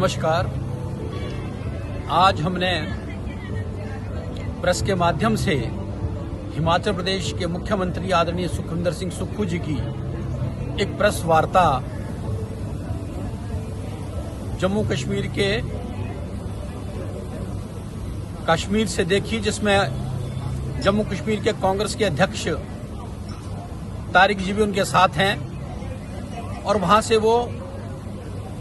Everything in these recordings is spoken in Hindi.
नमस्कार। आज हमने प्रेस के माध्यम से हिमाचल प्रदेश के मुख्यमंत्री आदरणीय सुखविंदर सिंह सुक्खू जी की एक प्रेस वार्ता जम्मू कश्मीर के कश्मीर से देखी, जिसमें जम्मू कश्मीर के कांग्रेस के अध्यक्ष तारिक जी भी उनके साथ हैं और वहां से वो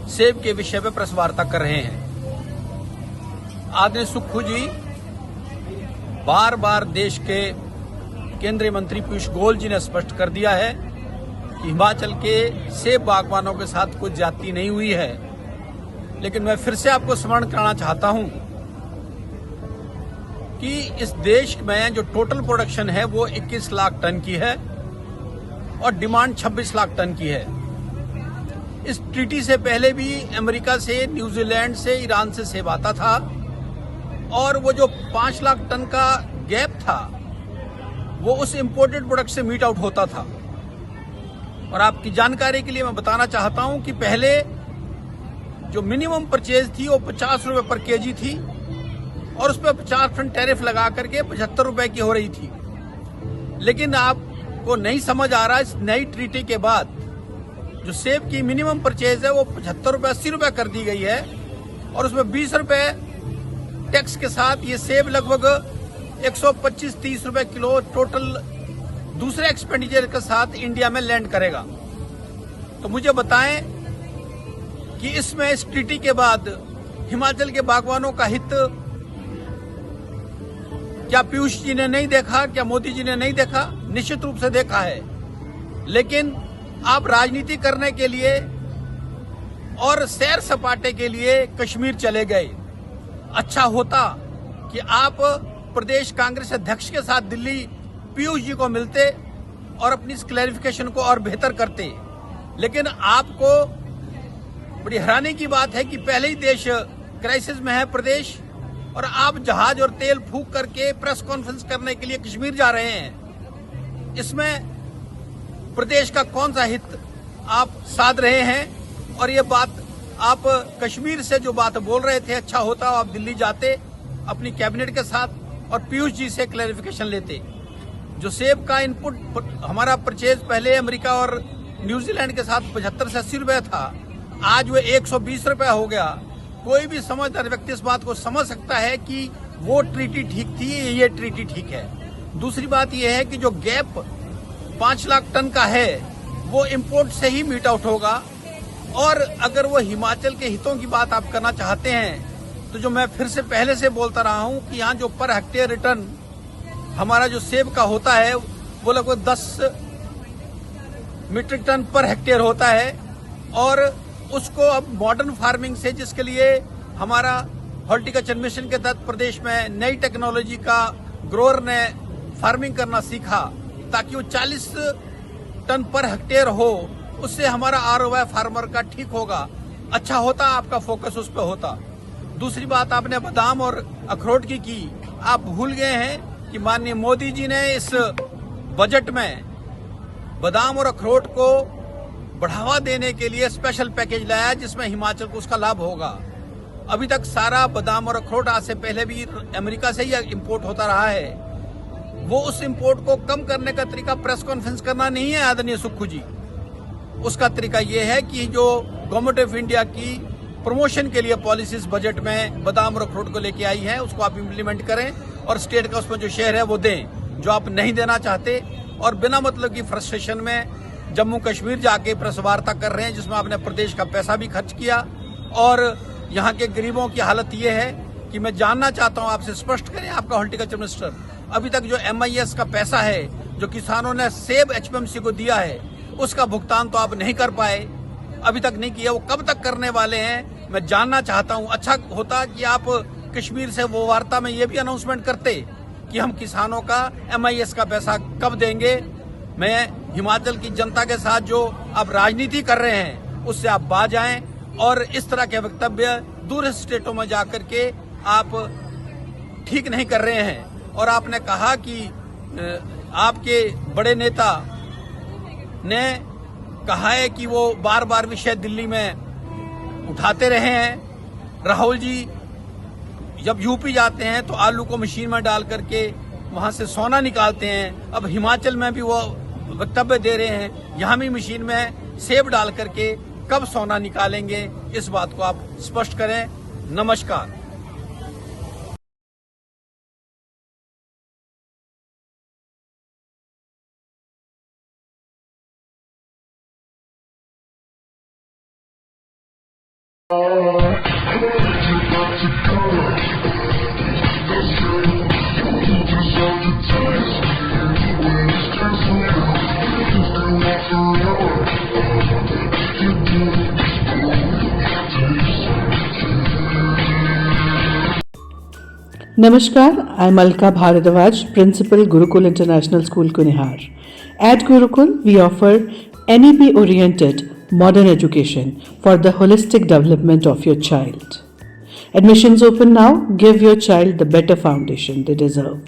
सेब के विषय पर प्रेस वार्ता कर रहे हैं। आदरणीय सुक्खू जी बार बार देश के केंद्रीय मंत्री पीयूष गोयल जी ने स्पष्ट कर दिया है कि हिमाचल के सेब बागवानों के साथ कोई ज्यादती नहीं हुई है, लेकिन मैं फिर से आपको स्मरण कराना चाहता हूं कि इस देश में जो टोटल प्रोडक्शन है वो 21 लाख टन की है और डिमांड 26 लाख टन की है। इस ट्रीटी से पहले भी अमेरिका से, न्यूजीलैंड से, ईरान से सेब आता था और वो जो 5 लाख टन का गैप था वो उस इंपोर्टेड प्रोडक्ट से मीट आउट होता था। और आपकी जानकारी के लिए मैं बताना चाहता हूं कि पहले जो मिनिमम परचेज थी वो 50 रुपए पर केजी थी और उस पर 50% टैरिफ लगा करके 75 रुपए की हो रही थी। लेकिन आपको नहीं समझ आ रहा, इस नई ट्रीटी के बाद जो सेब की मिनिमम परचेज है वो 75 रुपए 80 रुपए कर दी गई है और उसमें 20 रुपए टैक्स के साथ ये सेब लगभग 125-30 रुपए किलो टोटल दूसरे एक्सपेंडिचर के साथ इंडिया में लैंड करेगा। तो मुझे बताएं कि इसमें इस ट्रीटी के बाद हिमाचल के बागवानों का हित क्या पीयूष जी ने नहीं देखा, क्या मोदी जी ने नहीं देखा? निश्चित रूप से देखा है। लेकिन आप राजनीति करने के लिए और सैर सपाटे के लिए कश्मीर चले गए। अच्छा होता कि आप प्रदेश कांग्रेस अध्यक्ष के साथ दिल्ली पीयूष जी को मिलते और अपनी इस क्लैरिफिकेशन को और बेहतर करते। लेकिन आपको बड़ी हैरानी की बात है कि पहले ही देश क्राइसिस में है प्रदेश, और आप जहाज और तेल फूंक करके प्रेस कॉन्फ्रेंस करने के लिए कश्मीर जा रहे हैं। इसमें प्रदेश का कौन सा हित आप साध रहे हैं? और ये बात आप कश्मीर से जो बात बोल रहे थे, अच्छा होता आप दिल्ली जाते अपनी कैबिनेट के साथ और पीयूष जी से क्लैरिफिकेशन लेते। जो सेब का इनपुट हमारा परचेज पहले अमेरिका और न्यूजीलैंड के साथ 75 से 80 रुपए था, आज वो 120 रुपए हो गया। कोई भी समझदार व्यक्ति इस बात को समझ सकता है कि वो ट्रीटी ठीक थी, ये ट्रीटी ठीक है। दूसरी बात यह है कि जो गैप 5 लाख टन का है वो इंपोर्ट से ही मीट आउट होगा। और अगर वो हिमाचल के हितों की बात आप करना चाहते हैं तो जो मैं फिर से पहले से बोलता रहा हूं कि यहाँ जो पर हेक्टेयर रिटर्न हमारा जो सेब का होता है वो लगभग 10 मीट्रिक टन पर हेक्टेयर होता है और उसको अब मॉडर्न फार्मिंग से, जिसके लिए हमारा हॉर्टिकल्चर मिशन के तहत प्रदेश में नई टेक्नोलॉजी का ग्रोअर ने फार्मिंग करना सीखा ताकि वो 40 टन पर हेक्टेयर हो, उससे हमारा ROI फार्मर का ठीक होगा। अच्छा होता आपका फोकस उस पर होता। दूसरी बात आपने बादाम और अखरोट की आप भूल गए हैं कि माननीय मोदी जी ने इस बजट में बादाम और अखरोट को बढ़ावा देने के लिए स्पेशल पैकेज लाया जिसमें हिमाचल को उसका लाभ होगा। अभी तक सारा बादाम और अखरोट आज से पहले भी अमेरिका से ही इंपोर्ट होता रहा है। वो उस इंपोर्ट को कम करने का तरीका प्रेस कॉन्फ्रेंस करना नहीं है आदरणीय सुक्खू जी। उसका तरीका ये है कि जो गवर्नमेंट ऑफ इंडिया की प्रमोशन के लिए पॉलिसीज बजट में बादाम और अखरोट को लेके आई है उसको आप इम्प्लीमेंट करें और स्टेट का उसमें जो शेयर है वो दें जो आप नहीं देना चाहते। और बिना मतलब की फ्रस्ट्रेशन में जम्मू कश्मीर जाके प्रेस वार्ता कर रहे हैं जिसमें आपने प्रदेश का पैसा भी खर्च किया। और यहाँ के गरीबों की हालत ये है कि मैं जानना चाहता हूँ, आपसे स्पष्ट करें आपका हॉर्टिकल्चर मिनिस्टर, अभी तक जो MIS का पैसा है जो किसानों ने सेब HPMC को दिया है उसका भुगतान तो आप नहीं कर पाए, अभी तक नहीं किया। वो कब तक करने वाले हैं मैं जानना चाहता हूँ। अच्छा होता कि आप कश्मीर से वो वार्ता में ये भी अनाउंसमेंट करते कि हम किसानों का MIS का पैसा कब देंगे। मैं हिमाचल की जनता के साथ जो आप राजनीति कर रहे हैं उससे आप बाज आएं और इस तरह के वक्तव्य दूर स्टेटों में जाकर के आप ठीक नहीं कर रहे हैं। और आपने कहा कि आपके बड़े नेता ने कहा है कि वो बार बार विषय दिल्ली में उठाते रहे हैं राहुल जी जब यूपी जाते हैं तो आलू को मशीन में डाल करके वहां से सोना निकालते हैं। अब हिमाचल में भी वो वक्तव्य दे रहे हैं, यहां भी मशीन में सेब डाल करके कब सोना निकालेंगे, इस बात को आप स्पष्ट करें। नमस्कार। Namaskar, I'm Alka Bharadwaj, Principal Gurukul International School, Kunihar. At Gurukul, we offer NEP-oriented modern education for the holistic development of your child. Admissions open now. Give your child the better foundation they deserve.